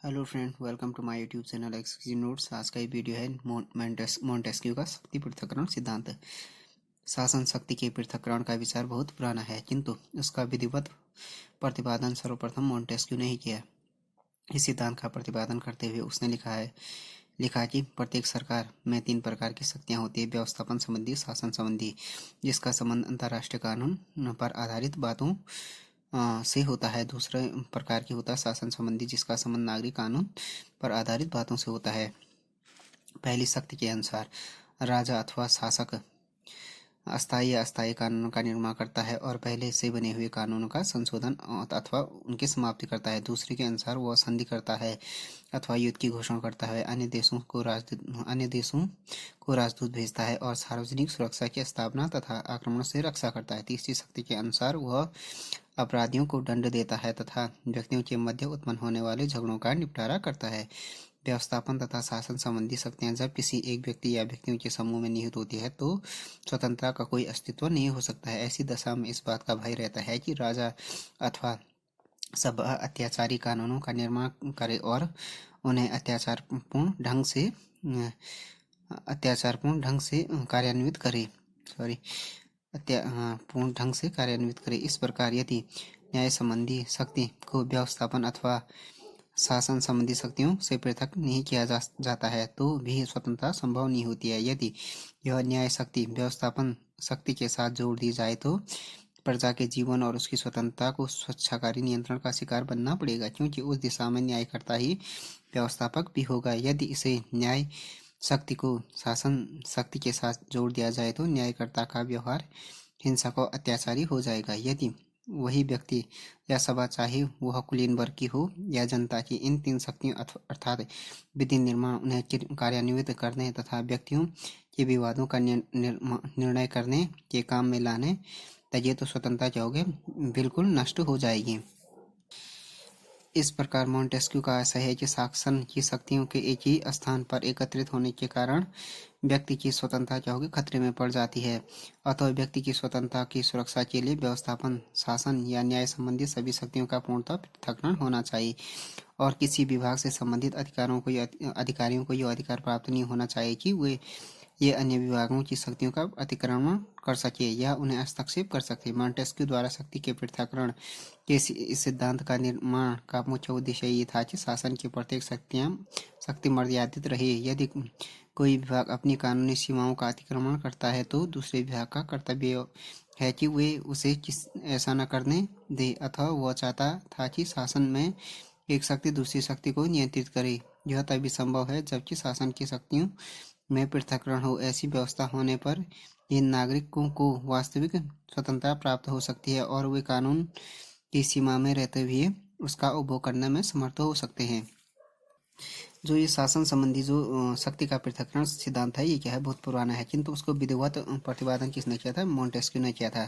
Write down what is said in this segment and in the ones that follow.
Hello friend, welcome to my YouTube channel exclusive notes. आज का ये वीडियो है मोंटेस्क्यू का शक्ति पृथक्करण सिद्धांत। शासन शक्ति के पृथक्करण का विचार बहुत पुराना है, किंतु उसका विधिवत प्रतिपादन सर्वप्रथम मोंटेस्क्यू ने ही किया। इस सिद्धांत का प्रतिपादन करते हुए उसने लिखा कि प्रत्येक सरकार में 3 प्रकार की शक्तियां होती है: व्यवस्थापन संबंधी, शासन संबंधी, जिसका संबंध अंतर्राष्ट्रीय कानून पर आधारित बातों से होता है। दूसरे प्रकार की होता है शासन संबंधी, जिसका संबंध नागरिक कानून पर आधारित बातों से होता है। पहली शक्ति के अनुसार राजा अथवा शासक अस्थायी या अस्थायी कानूनों का निर्माण करता है और पहले से बने हुए कानूनों का संशोधन अथवा उनकी समाप्ति करता है। दूसरे के अनुसार वह संधि करता है अथवा युद्ध की घोषणा करता है, अन्य देशों को राजदूत भेजता है और सार्वजनिक सुरक्षा की स्थापना तथा आक्रमण से रक्षा करता है। तीसरी शक्ति के अनुसार वह अपराधियों को दंड देता है तथा व्यक्तियों के मध्य उत्पन्न होने वाले झगड़ों का निपटारा करता है। व्यवस्थापन तथा शासन संबंधी शक्तियां जब किसी एक व्यक्ति या व्यक्तियों के समूह में निहित होती है तो स्वतंत्रता का कोई अस्तित्व नहीं हो सकता है। ऐसी दशा में इस बात का भय रहता है कि राजा अथवा सभा अत्याचारी कानूनों का निर्माण करे और उन्हें अत्याचारपूर्ण ढंग से कार्यान्वित करे। इस प्रकार यदि न्याय संबंधी शक्ति को व्यवस्थापन अथवा शासन संबंधी शक्तियों से पृथक नहीं किया जाता है तो भी स्वतंत्रता संभव नहीं होती है। यदि यह न्याय शक्ति व्यवस्थापन शक्ति के साथ जोड़ दी जाए तो प्रजा के जीवन और उसकी स्वतंत्रता को स्वेच्छाकारी नियंत्रण का शिकार बनना पड़ेगा, क्योंकि उस दिशा में न्यायकर्ता ही व्यवस्थापक भी होगा। यदि इसे न्याय शक्ति को शासन शक्ति के साथ जोड़ दिया जाए तो न्यायकर्ता का व्यवहार हिंसक और अत्याचारी हो जाएगा। यदि वही व्यक्ति या सभा, चाहे वह कुलीन वर्ग की हो या जनता की, इन 3 शक्तियों अर्थात विधि निर्माण, उन्हें कार्यान्वित करने तथा व्यक्तियों के विवादों का निर्णय करने के काम में लाने लगे तो स्वतंत्रता क्या होगी, बिल्कुल नष्ट हो जाएगी। इस प्रकार मोंटेस्क्यू का आशय है कि शासन की शक्तियों के एक ही स्थान पर एकत्रित होने के कारण व्यक्ति की स्वतंत्रता क्या होगी, खतरे में पड़ जाती है। अतः व्यक्ति की स्वतंत्रता की सुरक्षा के लिए व्यवस्थापन, शासन या न्याय संबंधी सभी शक्तियों का पूर्णतः पृथक्करण होना चाहिए और किसी विभाग से संबंधित अधिकारियों को यह अधिकार प्राप्त नहीं होना चाहिए कि ये अन्य विभागों की शक्तियों का अतिक्रमण कर सके या उन्हें हस्तक्षेप कर सके। मोंटेस्क्यू द्वारा शक्ति के पृथक्करण के इस सिद्धांत का निर्माण का मुख्य उद्देश्य ये था कि शासन की प्रत्येक शक्ति मर्यादित रहे। यदि कोई विभाग अपनी कानूनी सीमाओं का अतिक्रमण करता है तो दूसरे विभाग का कर्तव्य है कि वे उसे ऐसा न करने दे। अतः वह चाहता था कि शासन में एक शक्ति दूसरी शक्ति को नियंत्रित करे। यह तभी संभव है जबकि शासन की शक्तियों में पृथक्करण हो। ऐसी व्यवस्था होने पर इन नागरिकों को वास्तविक स्वतंत्रता प्राप्त हो सकती है और वे कानून की सीमा में रहते हुए उसका उपभोग करने में समर्थ हो सकते हैं। जो ये शासन संबंधी जो शक्ति का पृथक्करण सिद्धांत है, ये क्या है, बहुत पुराना है, किंतु उसको विधिवत प्रतिपादन किसने किया था, मोंटेस्क्यू ने किया था।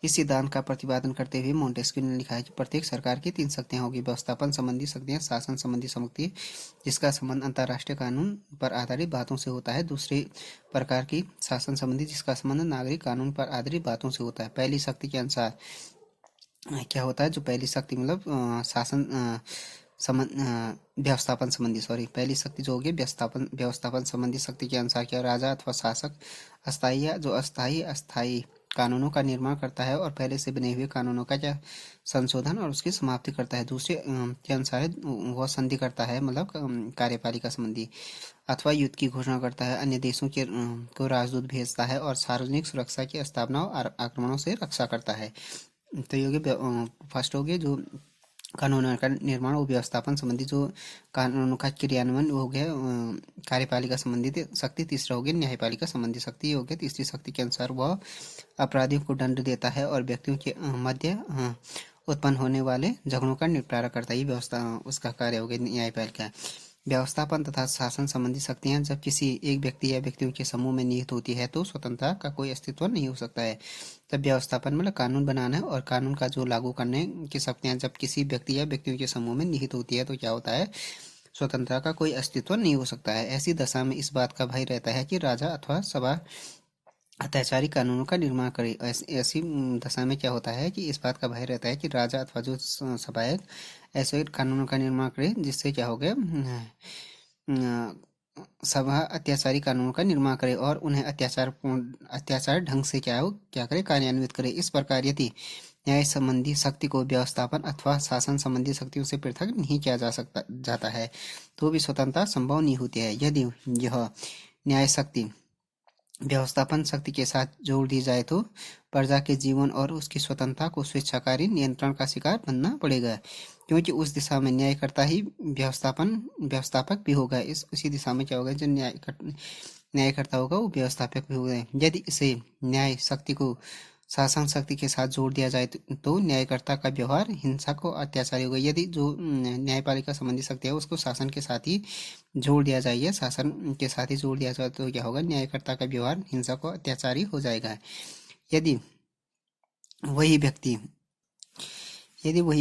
इस सिद्धांत का प्रतिपादन करते हुए मोंटेस्क्यू ने लिखा है कि प्रत्येक सरकार की 3 शक्तियां होगी: व्यवस्थापन संबंधी शक्तियां, शासन संबंधी शक्ति जिसका संबंध अंतर्राष्ट्रीय कानून पर आधारित बातों से होता है, दूसरे प्रकार की शासन संबंधी जिसका संबंध नागरिक कानून पर आधारित बातों से होता है। पहली शक्ति के अनुसार क्या होता है, जो पहली शक्ति मतलब व्यवस्थापन संबंधी पहली शक्ति जो होगी व्यवस्थापन संबंधी शक्ति के अनुसार क्या, राजा अथवा शासक अस्थायी कानूनों का निर्माण करता है और पहले से बने हुए कानूनों का क्या संशोधन और उसकी समाप्ति करता है। दूसरे के अनुसार वह संधि करता है, मतलब कार्यपालिका संबंधी, अथवा युद्ध की घोषणा करता है, अन्य देशों के को राजदूत भेजता है और सार्वजनिक सुरक्षा की स्थापना और आक्रमणों से रक्षा करता है। तो ये फर्स्ट हो गया जो कानून का निर्माण, वो व्यवस्थापन संबंधी जो कानूनों का क्रियान्वयन वो हो गया कार्यपालिका संबंधी शक्ति। तीसरा हो गया न्यायपालिका संबंधी शक्ति हो गया। तीसरी शक्ति के अनुसार वह अपराधियों को दंड देता है और व्यक्तियों के मध्य उत्पन्न होने वाले झगड़ों का निपटारा करता है। व्यवस्था उसका कार्य हो गया न्यायपालिका। व्यवस्थापन तथा शासन संबंधी शक्तियां जब किसी एक व्यक्ति या व्यक्तियों के समूह में निहित होती है तो स्वतंत्रता का कोई अस्तित्व नहीं हो सकता है। तब व्यवस्थापन मतलब कानून बनाना और कानून का जो लागू करने की शक्तियां जब किसी व्यक्ति या व्यक्तियों के समूह में निहित होती है तो क्या होता है, स्वतंत्रता का कोई अस्तित्व नहीं हो सकता है। ऐसी दशा में इस बात का भय रहता है कि राजा अथवा सभा अत्याचारी कानूनों का निर्माण करे। ऐसी दशा में क्या होता है कि इस बात का भय रहता है कि राजा अथवा जो सभायक ऐसे कानूनों का निर्माण करे जिससे क्या हो गया, सभा अत्याचारी कानूनों का निर्माण करे और उन्हें अत्याचार ढंग से क्या करे, कार्यान्वित करे। इस प्रकार यदि न्याय संबंधी शक्ति को व्यवस्थापन अथवा शासन संबंधी शक्तियों से पृथक नहीं किया जाता है तो भी स्वतंत्रता संभव नहीं होती है। यदि यह न्याय शक्ति व्यवस्थापन शक्ति के साथ जोड़ दी जाए तो प्रजा के जीवन और उसकी स्वतंत्रता को स्वेच्छाकारी नियंत्रण का शिकार बनना पड़ेगा, क्योंकि उस दिशा में न्यायकर्ता ही व्यवस्थापक भी होगा। उसी दिशा में क्या होगा, जो न्यायकर्ता होगा वो व्यवस्थापक भी होगा। यदि इसे न्याय शक्ति को शासन शक्ति के साथ जोड़ दिया जाए तो न्यायकर्ता का व्यवहार हिंसक और अत्याचारी होगा। यदि जो न्यायपालिका संबंधी शक्ति है उसको शासन के साथ ही जोड़ दिया जाए या शासन के साथ ही जोड़ दिया जाए तो क्या होगा, न्यायकर्ता का व्यवहार हिंसक और अत्याचारी हो जाएगा। यदि वही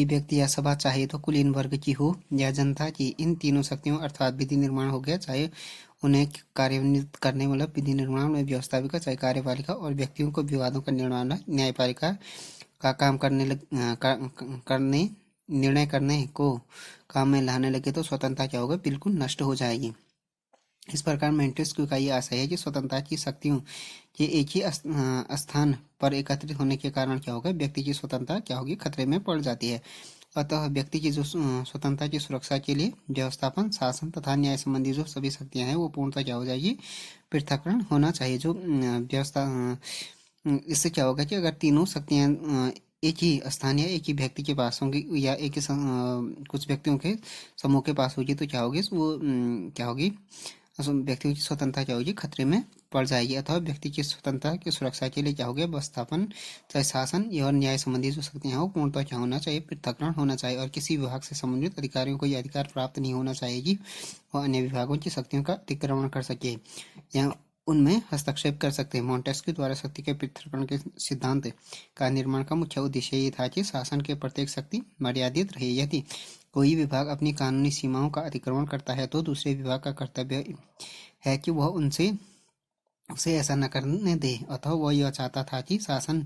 व्यक्ति या सभा चाहे तो कुलीन वर्ग की हो या जनता की, इन तीनों शक्तियों अर्थात विधि निर्माण हो गया, चाहे उन्हें कार्यान्वित करने वाला विधि निर्माण में व्यवस्थापिका, चाहे कार्यपालिका, और व्यक्तियों को विवादों का न्यायपालिका का काम निर्णय करने को काम में लाने लगे तो स्वतंत्रता क्या होगा, बिल्कुल नष्ट हो जाएगी। इस प्रकार मोंटेस्क्यू का ये आशय है कि स्वतंत्रता की शक्तियों के एक ही स्थान पर एकत्रित होने के कारण क्या होगा, व्यक्ति की स्वतंत्रता क्या होगी, खतरे में पड़ जाती है। अतः व्यक्ति की जो स्वतंत्रता की सुरक्षा के लिए व्यवस्थापन, शासन तथा न्याय संबंधी जो सभी शक्तियां हैं वो पूर्णतः क्या हो जाएगी, पृथक्करण होना चाहिए। जो इससे क्या होगा कि अगर तीनों शक्तियां एक ही स्थान या एक ही व्यक्ति के पास होंगी या एक ही कुछ व्यक्तियों के समूह के पास होगी तो क्या होगी, वो क्या होगी, व्यक्तियों की स्वतंत्रता क्या होगी, खतरे में पड़ जाएगी। अथवा व्यक्ति की स्वतंत्रता की सुरक्षा के लिए क्या हो गया, व्यवस्थापन, चाहे शासन या न्याय संबंधी जो शक्तियां हो पूर्णतः क्या होना चाहिए, पृथक्करण होना चाहिए। और किसी विभाग से संबंधित अधिकारियों को यह अधिकार प्राप्त नहीं होना चाहिए कि वह अन्य विभागों की शक्तियों का अतिक्रमण कर सके या उनमें हस्तक्षेप कर सकते हैं। मोंटेस्क्यू द्वारा शक्ति के पृथक्करण के सिद्धांत का निर्माण का मुख्य उद्देश्य ये था कि शासन के प्रत्येक शक्ति मर्यादित रहे। यदि कोई विभाग अपनी कानूनी सीमाओं का अतिक्रमण करता है तो दूसरे विभाग का कर्तव्य है कि वह उसे ऐसा न करने दे। अतः वह यह चाहता था कि शासन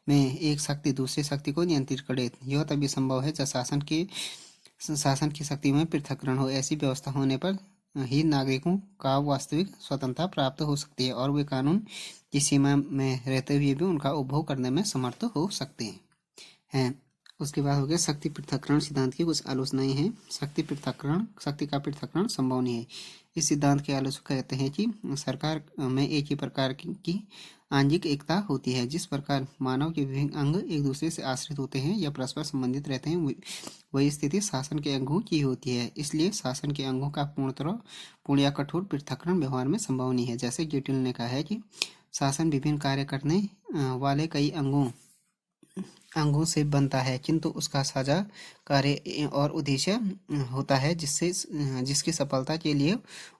में एक शक्ति दूसरी शक्ति को नियंत्रित करे। यह तभी संभव है जब शासन की शक्ति में पृथक्करण हो। ऐसी व्यवस्था होने पर ही नागरिकों का वास्तविक स्वतंत्रता प्राप्त हो सकती है और वे कानून की सीमा में रहते हुए भी उनका उपभोग करने में समर्थ हो सकते हैं। उसके बाद हो गया शक्ति पृथक्करण सिद्धांत की कुछ आलोचनाएं हैं। शक्ति का पृथक्करण संभव नहीं है। इस सिद्धांत के आलोचक कहते हैं कि सरकार में एक ही प्रकार की आंशिक एकता होती है। जिस प्रकार मानव के विभिन्न अंग एक दूसरे से आश्रित होते हैं या परस्पर संबंधित रहते हैं, वही स्थिति शासन के अंगों की होती है। इसलिए शासन के अंगों का पूर्ण या कठोर पृथक्करण व्यवहार में संभव नहीं है। जैसे गिटिल ने कहा है कि शासन विभिन्न कार्य करने वाले कई अंगों से बनता है, किंतु उसका साझा कार्य और उद्देश्य होता है जिसकी सफलता के लिए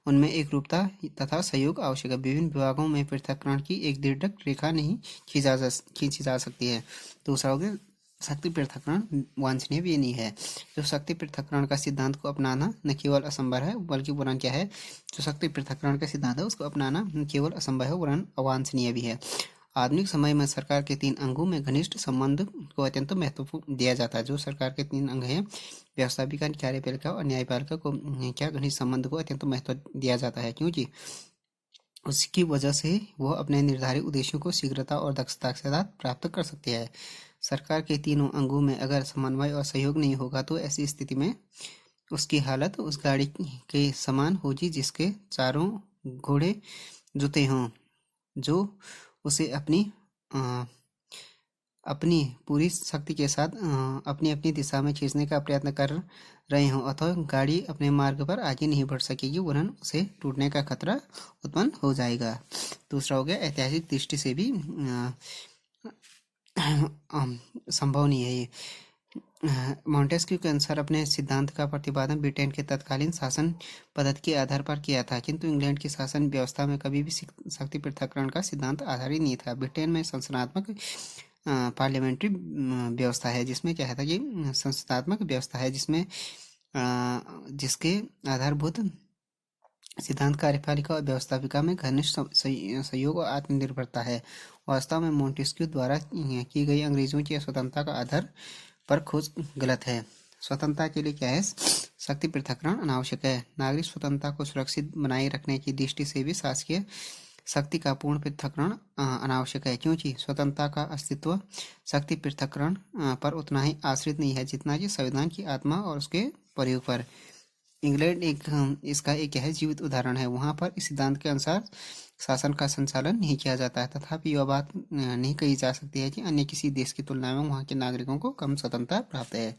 उनमें एकरूपता तथा सहयोग आवश्यक है। विभिन्न विभागों में पृथक्करण की एक दृढ़ रेखा नहीं खींची जा सकती है। दूसरा हो गया शक्ति पृथक्करण वांछनीय भी नहीं है। जो शक्ति पृथक्करण का सिद्धांत को अपनाना न केवल असंभव है बल्कि वरन क्या है, जो शक्ति पृथक्करण का सिद्धांत है उसको अपनाना न केवल असंभव है वरन अवांछनीय भी है। आधुनिक समय में सरकार के 3 अंगों में घनिष्ठ संबंध को अत्यंत महत्व दिया जाता है। जो सरकार के 3 अंग हैं, व्यवस्थापिका, कार्यपालिका और न्यायपालिका को क्या घनिष्ठ संबंध को अत्यंत महत्व दिया जाता है, क्योंकि उसकी वजह से वह अपने निर्धारित उद्देश्यों को शीघ्रता और दक्षता के साथ प्राप्त कर सकती है। सरकार के तीनों अंगों में अगर समन्वय और सहयोग नहीं होगा तो ऐसी स्थिति में उसकी हालत उस गाड़ी के समान होगी जिसके चारों घोड़े जुते हों, जो उसे अपनी पूरी शक्ति के साथ अपनी अपनी दिशा में खींचने का प्रयत्न कर रहे हों, अथवा गाड़ी अपने मार्ग पर आगे नहीं बढ़ सकेगी वरन उसे टूटने का खतरा उत्पन्न हो जाएगा। दूसरा हो गया ऐतिहासिक दृष्टि से भी संभव नहीं है ये। मोंटेस्क्यू के अनुसार अपने सिद्धांत का प्रतिपादन ब्रिटेन के तत्कालीन शासन पद्धति के आधार पर किया था, किंतु इंग्लैंड की शासन व्यवस्था में कभी भी शक्ति पृथक्करण का सिद्धांत आधारित नहीं था। ब्रिटेन में संसदनात्मक पार्लियामेंट्री व्यवस्था है जिसमें क्या था कि संसदात्मक व्यवस्था है जिसके आधारभूत सिद्धांत कार्यपालिका और व्यवस्थापिका में घनिष्ठ सहयोग और आत्मनिर्भरता है। वास्तव में मोंटेस्क्यू द्वारा की गई अंग्रेजों की स्वतंत्रता का आधार पर खोज गलत है। स्वतंत्रता के लिए क्या है, शक्ति पृथक्करण अनावश्यक है। नागरिक स्वतंत्रता को सुरक्षित बनाए रखने की दृष्टि से भी शासकीय शक्ति का पूर्ण पृथक्करण अनावश्यक है, क्योंकि स्वतंत्रता का अस्तित्व शक्ति पृथक्करण पर उतना ही आश्रित नहीं है जितना कि संविधान की आत्मा और उसके प्रयोग पर। इंग्लैंड इसका एक क्या है, जीवित उदाहरण है। वहाँ पर इस सिद्धांत के अनुसार शासन का संचालन नहीं किया जाता है, तथापि यह बात नहीं कही जा सकती है कि अन्य किसी देश की तुलना में वहाँ के नागरिकों को कम स्वतंत्रता प्राप्त है।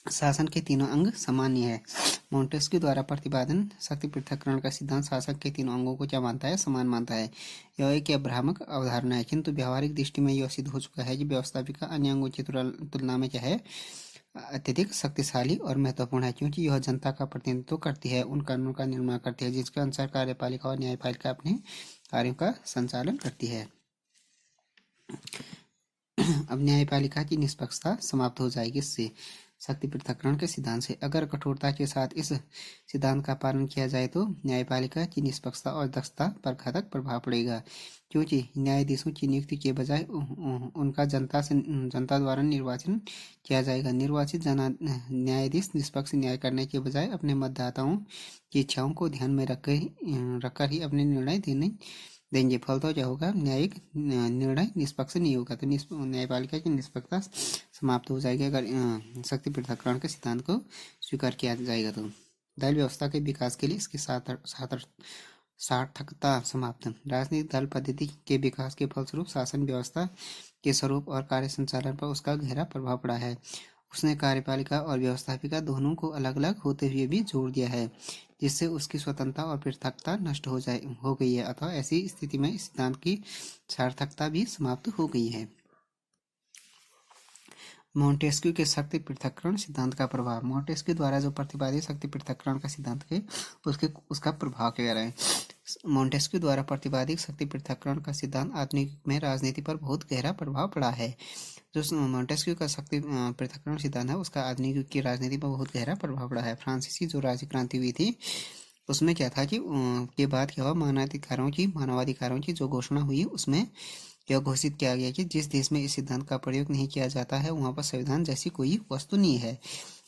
शासन के तीनों अंग सामान्य है। मोंटेस्क्यू द्वारा प्रतिपादन शक्ति पृथक्करण का सिद्धांत शासन के तीनों अंगों को क्या मानता है, समान मानता है। यह एक भ्रामक अवधारणा है, किंतु व्यावहारिक दृष्टि में यह सिद्ध हो चुका है कि व्यवस्थापिका अन्य अंगों की तुलना में क्या है, अत्यधिक शक्तिशाली और महत्वपूर्ण है, क्योंकि यह जनता का प्रतिनिधित्व करती है, उन कानूनों का निर्माण करती है जिसके अनुसार कार्यपालिका और न्यायपालिका अपने कार्यों का संचालन करती है। अब न्यायपालिका की निष्पक्षता समाप्त हो जाएगी इससे, शक्ति पृथक्करण के सिद्धांत से। अगर कठोरता के साथ इस सिद्धांत का पालन किया जाए तो न्यायपालिका की निष्पक्षता और दक्षता पर घातक प्रभाव पड़ेगा, क्योंकि न्यायाधीशों की नियुक्ति के बजाय उनका जनता द्वारा निर्वाचन किया जाएगा। निर्वाचित न्यायाधीश निष्पक्ष न्याय करने के बजाय अपने मतदाताओं की इच्छाओं को ध्यान में रखकर ही अपने निर्णय देंगे। फलतः क्या होगा, न्यायिक निर्णय निष्पक्ष नहीं होगा, तो न्यायपालिका की निष्पक्षता समाप्त हो जाएगी अगर शक्ति पृथक्करण के सिद्धांत को स्वीकार किया जाएगा। तो दल व्यवस्था के विकास के लिए इसकी सार्थकता समाप्त। राजनीतिक दल पद्धति के विकास के फलस्वरूप शासन व्यवस्था के स्वरूप और कार्य संचालन पर उसका गहरा प्रभाव पड़ा है। उसने कार्यपालिका और व्यवस्थापिका दोनों को अलग अलग होते हुए भी जोड़ दिया है, जिससे उसकी स्वतंत्रता और पृथकता नष्ट हो गई है, अथवा ऐसी स्थिति में इस सिद्धांत की सार्थकता भी समाप्त हो गई है। मोंटेस्क्यू के शक्ति पृथक्करण सिद्धांत का प्रभाव। मोंटेस्क्यू द्वारा जो प्रतिपादित शक्ति पृथक्करण का सिद्धांत है उसका प्रभाव क्या रहा है। मोंटेस्क्यू द्वारा प्रतिपादित शक्ति पृथक्करण का सिद्धांत आधुनिक युग में राजनीति पर बहुत गहरा प्रभाव पड़ा है। जो मोंटेस्क्यू का शक्ति पृथक्करण सिद्धांत है उसका आधुनिक युग की राजनीति पर बहुत गहरा प्रभाव पड़ा है। फ्रांसीसी जो राज्य क्रांति हुई थी उसमें क्या था कि के बाद क्या हुआ, मानवाधिकारों की जो घोषणा हुई उसमें यह घोषित किया गया कि जिस देश में इस सिद्धांत का प्रयोग नहीं किया जाता है वहाँ पर संविधान जैसी कोई वस्तु नहीं है।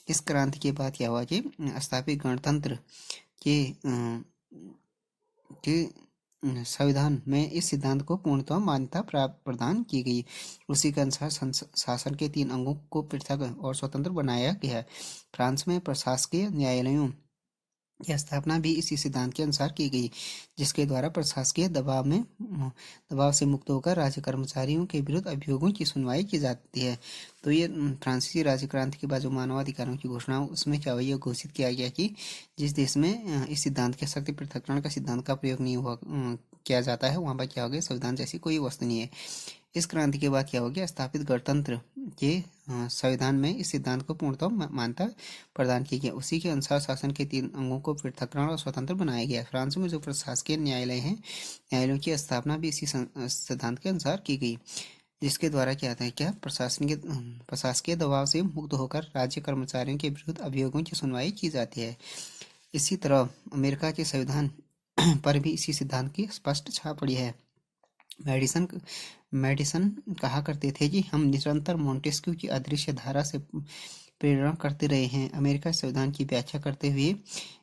इस क्रांति के बाद क्या हुआ कि स्थापित गणतंत्र के संविधान में इस सिद्धांत को पूर्णतः मान्यता प्रदान की गई। उसी के अनुसार शासन के 3 अंगों को पृथक और स्वतंत्र बनाया गया। फ्रांस में प्रशासकीय न्यायालयों की स्थापना भी इसी सिद्धांत के अनुसार की गई, जिसके द्वारा प्रशासकीय दबाव से मुक्त होकर राज्य कर्मचारियों के विरुद्ध अभियोगों की सुनवाई की जाती है। तो ये फ्रांसीसी राज्य क्रांति के बाद जो मानवाधिकारों की घोषणा उसमें क्या हुआ, यह घोषित किया गया कि जिस देश में इस सिद्धांत के शक्ति पृथक्करण का सिद्धांत का प्रयोग नहीं हुआ किया जाता है वहाँ पर क्या हो गया, संविधान जैसी कोई वस्तु नहीं है। इस क्रांति के बाद क्या हो गया, स्थापित गणतंत्र के संविधान में इस सिद्धांत को पूर्णतः मान्यता प्रदान की गई। उसी के अनुसार शासन के 3 अंगों को पृथक्करण और स्वतंत्र बनाया गया। फ्रांस में जो प्रशासकीय न्यायालय हैं, न्यायालयों की स्थापना भी इसी सिद्धांत के अनुसार की गई, जिसके द्वारा क्या था, क्या प्रशासकीय दबाव से मुक्त होकर राज्य कर्मचारियों के विरुद्ध अभियोगों की सुनवाई की जाती है। इसी तरह अमेरिका के संविधान पर भी इसी सिद्धांत की स्पष्ट छाप पड़ी है। मेडिसन कहा करते थे कि हम निरंतर मोंटेस्क्यू की अदृश्य धारा से प्रेरणा करते रहे हैं। अमेरिका संविधान की व्याख्या करते हुए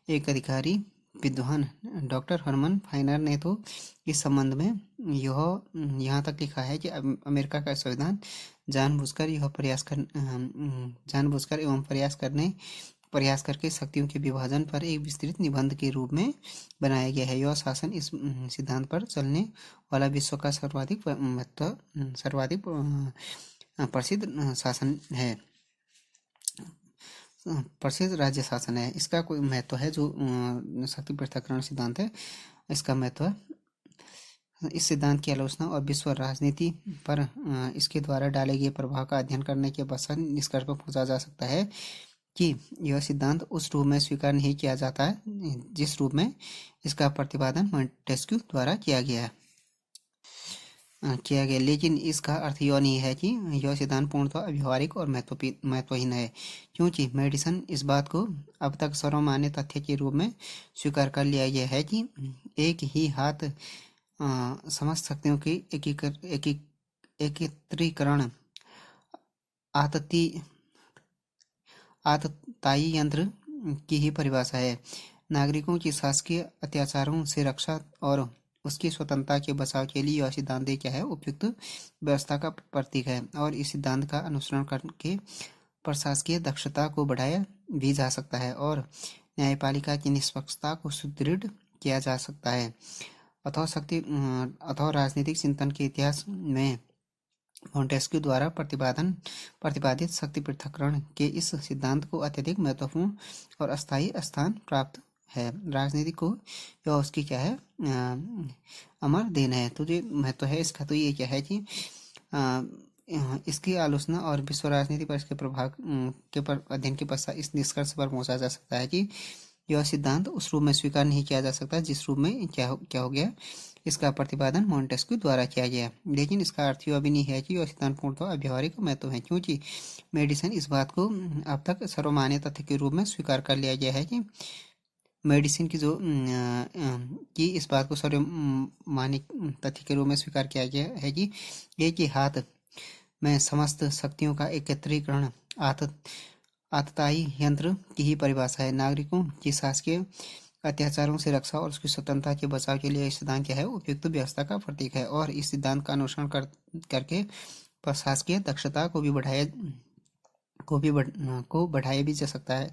एक अधिकारी विद्वान डॉक्टर हरमन फाइनर ने तो इस संबंध में यहाँ तक लिखा है कि अमेरिका का संविधान जानबूझकर एवं प्रयास करके शक्तियों के विभाजन पर एक विस्तृत निबंध के रूप में बनाया गया है। यह शासन इस सिद्धांत पर चलने वाला विश्व का सर्वाधिक प्रसिद्ध शासन है, प्रसिद्ध राज्य शासन है। इसका कोई महत्व है जो शक्ति पृथक्करण सिद्धांत है, इसका महत्व इस सिद्धांत की आलोचना और विश्व राजनीति पर इसके द्वारा डाले गए प्रभाव का अध्ययन करने के पश्चात निष्कर्ष पर पहुंचा जा सकता है कि यह सिद्धांत उस रूप में स्वीकार नहीं किया जाता है जिस रूप में इसका प्रतिपादन मोंटेस्क्यू द्वारा किया गया, लेकिन इसका अर्थ यह नहीं है कि यह सिद्धांत पूर्णतः अव्यावहारिक और महत्वहीन है, क्योंकि मेडिसन इस बात को अब तक सर्वमान्य तथ्य के रूप में स्वीकार कर लिया गया है कि एक ही हाथ समस्त शक्तियों की एकत्रीकरण आततायी यंत्र की ही परिभाषा है। नागरिकों की शासकीय अत्याचारों से रक्षा और उसकी स्वतंत्रता के बचाव के लिए यह सिद्धांत क्या है, उपयुक्त व्यवस्था का प्रतीक है। और इस सिद्धांत का अनुसरण करके प्रशासकीय दक्षता को बढ़ाया भी जा सकता है और न्यायपालिका की निष्पक्षता को सुदृढ़ किया जा सकता है। अथवा राजनीतिक चिंतन के इतिहास में मॉन्टेस्क्यू द्वारा प्रतिपादित शक्ति पृथक्करण के इस सिद्धांत को अत्यधिक महत्वपूर्ण और अस्थायी स्थान प्राप्त है। राजनीति को यह उसकी क्या है, अमर देन है। तो जो महत्व है इसका, तो ये क्या है कि इसकी आलोचना और विश्व राजनीति पर इसके प्रभाव के पर अध्ययन के पश्चात इस निष्कर्ष पर पहुंचा जा सकता है कि यह सिद्धांत उस रूप में स्वीकार नहीं किया जा सकता जिस रूप में क्या हो गया, इसका प्रतिपादन मॉन्टेस्क्यू द्वारा किया गया। लेकिन इसका अर्थ यह भी नहीं है कि यह सिद्धांत पूर्णतः अव्यावहारिक महत्व है, क्योंकि मेडिसिन इस बात को अब तक सर्वमान्य तथ्य के रूप में स्वीकार कर लिया गया है कि मेडिसिन की इस बात को सर्वमान्य तथ्य के रूप में स्वीकार किया गया है कि एक ही हाथ में समस्त शक्तियों का एकत्रीकरण आततायी यंत्र की ही परिभाषा है। नागरिकों की शासकीय अत्याचारों से रक्षा और उसकी स्वतंत्रता के बचाव के लिए यह सिद्धांत क्या है, उपयुक्त व्यवस्था का प्रतीक है। और इस सिद्धांत का अनुसरण करके प्रशासकीय दक्षता को बढ़ाया भी जा सकता है।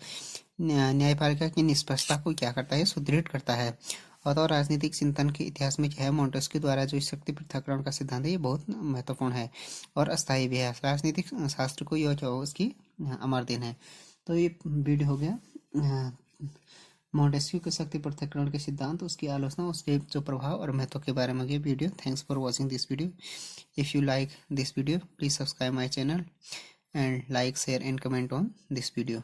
न्यायपालिका की निष्पक्षता को क्या करता है, सुदृढ़ करता है। और राजनीतिक चिंतन के इतिहास में क्या है, मॉन्टेस्क्यू द्वारा जो शक्ति पृथक्करण का सिद्धांत है ये बहुत महत्वपूर्ण है और अस्थायी भी है। राजनीतिक शास्त्र को यह क्या हो, उसकी अमर दिन है। तो ये वीडियो हो गया मॉन्टेस्क्यू के शक्ति पृथक्करण के सिद्धांत, उसकी आलोचना, उसके जो प्रभाव और महत्व के बारे में ये video. Thanks for watching this video. If you like this video please subscribe my channel and like, share and comment on this video.